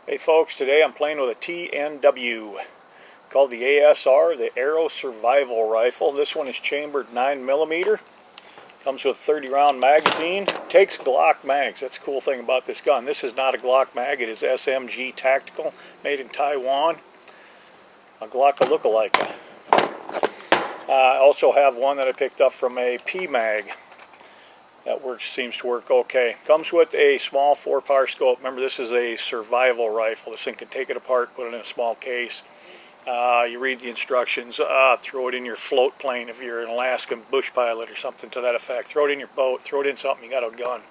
Hey folks, today I'm playing with a TNW called the ASR, the Aero Survival Rifle. This one is chambered 9mm. Comes with a 30 round magazine. Takes Glock mags. That's the cool thing about this gun. This is not a Glock mag, it is SMG Tactical, made in Taiwan. A Glock lookalike. I also have one that I picked up from a P-Mag. That seems to work okay. Comes with a small 4-power scope. Remember, this is a survival rifle. This thing can take it apart, put it in a small case. You read the instructions. Throw it in your float plane if you're an Alaskan bush pilot or something to that effect. Throw it in your boat. Throw it in something. You got a gun.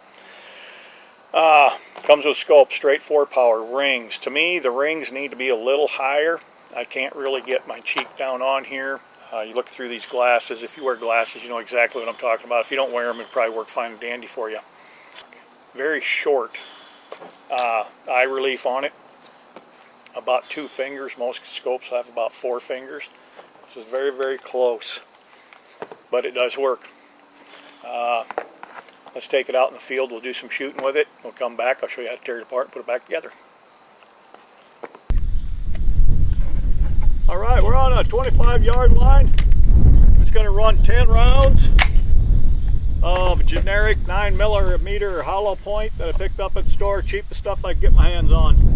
Comes with scope, straight 4-power rings. To me, the rings need to be a little higher. I can't really get my cheek down on here. You look through these glasses. If you wear glasses, you know exactly what I'm talking about. If you don't wear them, it'll probably work fine and dandy for you. Very short eye relief on it. About 2 fingers. Most scopes have about 4 fingers. This is very, very close, but it does work. Let's take it out in the field. We'll do some shooting with it. We'll come back. I'll show you how to tear it apart and put it back together. Alright, we're on a 25-yard line. It's going to run 10 rounds of generic 9mm hollow point that I picked up at the store. Cheapest stuff I can get my hands on.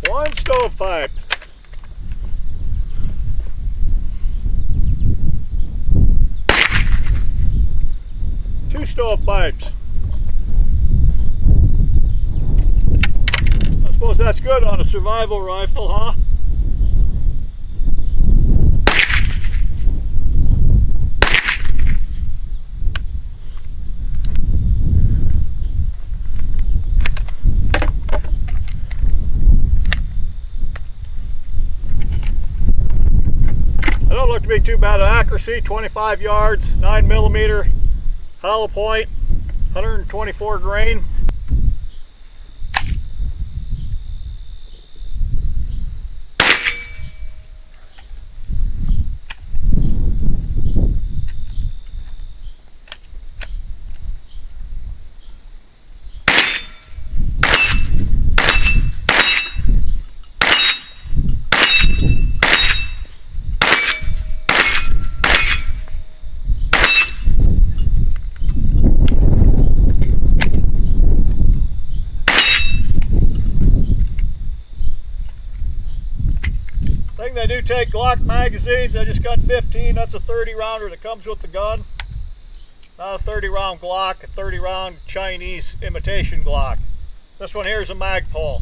One stovepipe. Two stovepipes. I suppose that's good on a survival rifle, huh? They don't look to be too bad at accuracy. 25 yards, 9mm, hollow point, 124 grain. They do take Glock magazines. I just got 15. That's a 30 rounder that comes with the gun. Not a 30 round Glock, a 30 round Chinese imitation Glock. This one here is a Magpul.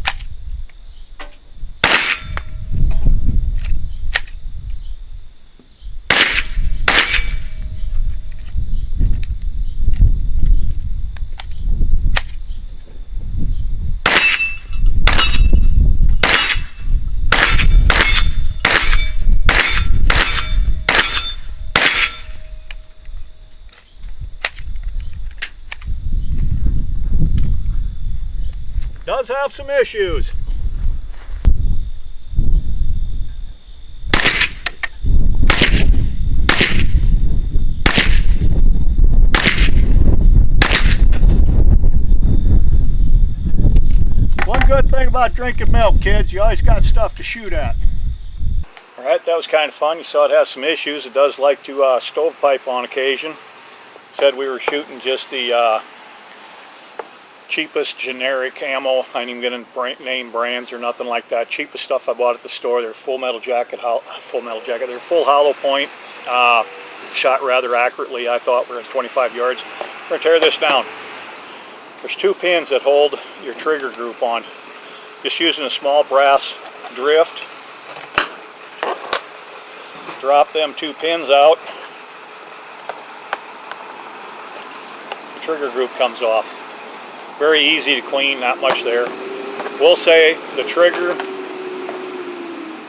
Does have some issues. One good thing about drinking milk, kids, you always got stuff to shoot at. Alright, that was kind of fun. You saw it has some issues. It does like to stovepipe on occasion. Said we were shooting just the cheapest generic ammo. I ain't even gonna name brands or nothing like that. Cheapest stuff I bought at the store. They're full jacket. They're full hollow point. Shot rather accurately. I thought we're at 25 yards. We're gonna tear this down. There's 2 pins that hold your trigger group on. Just using a small brass drift. Drop them 2 pins out. The trigger group comes off. Very easy to clean, not much there. We'll say the trigger,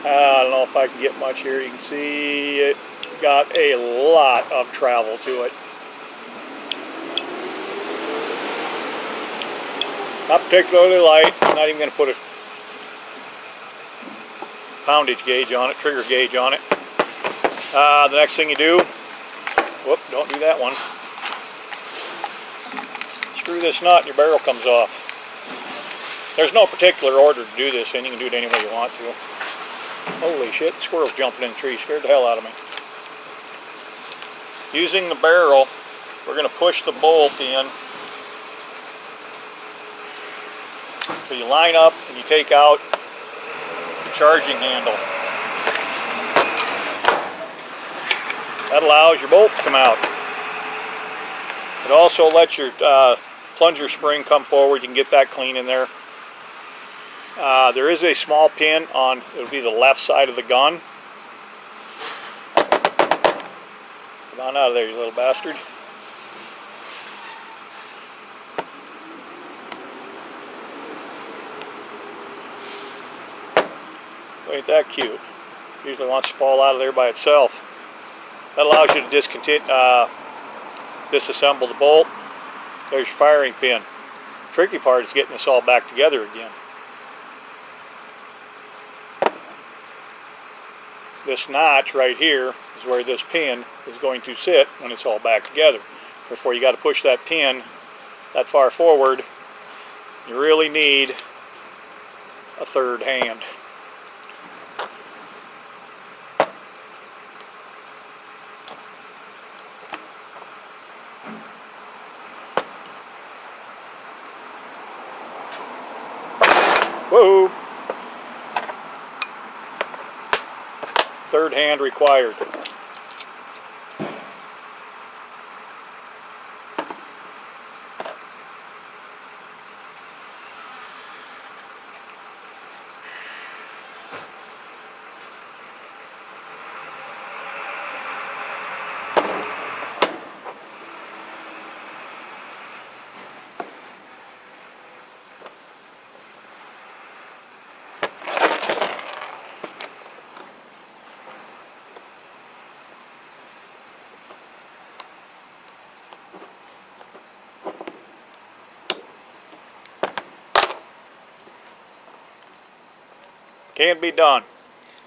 I don't know if I can get much here. You can see it got a lot of travel to it. Not particularly light. I'm not even going to put a poundage gauge on it, trigger gauge on it. The next thing you do, whoop, don't do that one. Screw this nut and your barrel comes off. There's no particular order to do this, and you can do it any way you want to. Holy shit, the squirrel's jumping in the tree, scared the hell out of me. Using the barrel, we're going to push the bolt in. So you line up and you take out the charging handle. That allows your bolt to come out. It also lets your plunger spring come forward. You can get that clean in there. There is a small pin on, it'll be the left side of the gun. Come on out of there, you little bastard. Ain't that cute? Usually wants to fall out of there by itself. That allows you to disassemble the bolt. There's your firing pin. Tricky part is getting this all back together again. This notch right here is where this pin is going to sit when it's all back together. Therefore, you got to push that pin that far forward. You really need a third hand. Whoa! Third hand required. Can be done.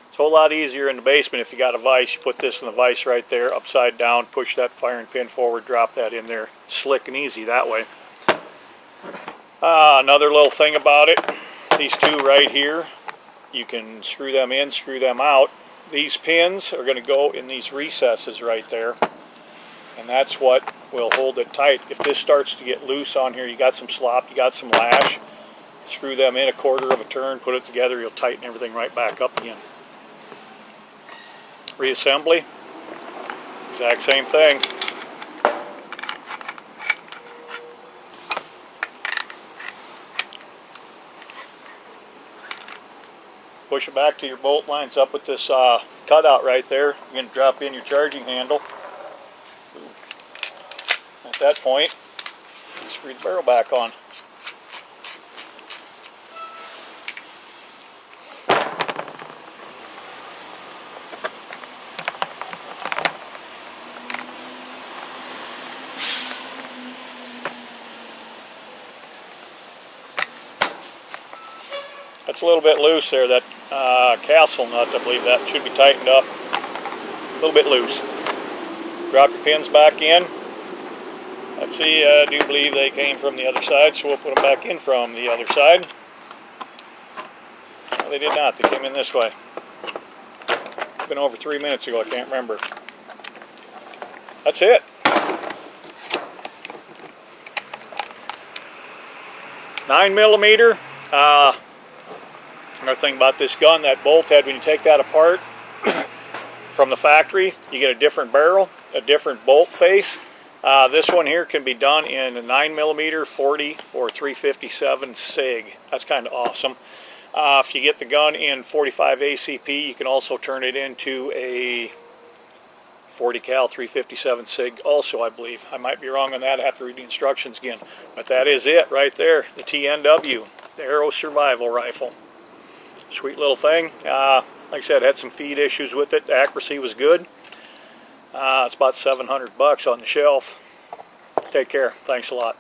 It's a whole lot easier in the basement if you got a vise. You put this in the vise right there, upside down, push that firing pin forward, drop that in there. Slick and easy that way. Another little thing about it, these two right here, you can screw them in, screw them out. These pins are going to go in these recesses right there, and that's what will hold it tight. If this starts to get loose on here, you got some slop, you got some lash, screw them in a quarter of a turn, put it together, you'll tighten everything right back up again. Reassembly, exact same thing. Push it back till your bolt lines up with this cutout right there. You're going to drop in your charging handle. At that point, screw the barrel back on. That's a little bit loose there, that castle nut, I believe that should be tightened up. A little bit loose. Drop your pins back in. Let's see, I do believe they came from the other side, so we'll put them back in from the other side. No, they did not, they came in this way. It's been over 3 minutes ago, I can't remember. That's it. $9mm. Another thing about this gun, that bolt head, when you take that apart from the factory, you get a different barrel, a different bolt face. This one here can be done in a 9mm, 40, or 357 SIG. That's kind of awesome. If you get the gun in 45 ACP, you can also turn it into a 40 cal 357 SIG also, I believe. I might be wrong on that. I have to read the instructions again. But that is it right there, the TNW, the Aero Survival Rifle. Sweet little thing. Like I said, had some feed issues with it. The accuracy was good. It's about $700 on the shelf. Take care. Thanks a lot.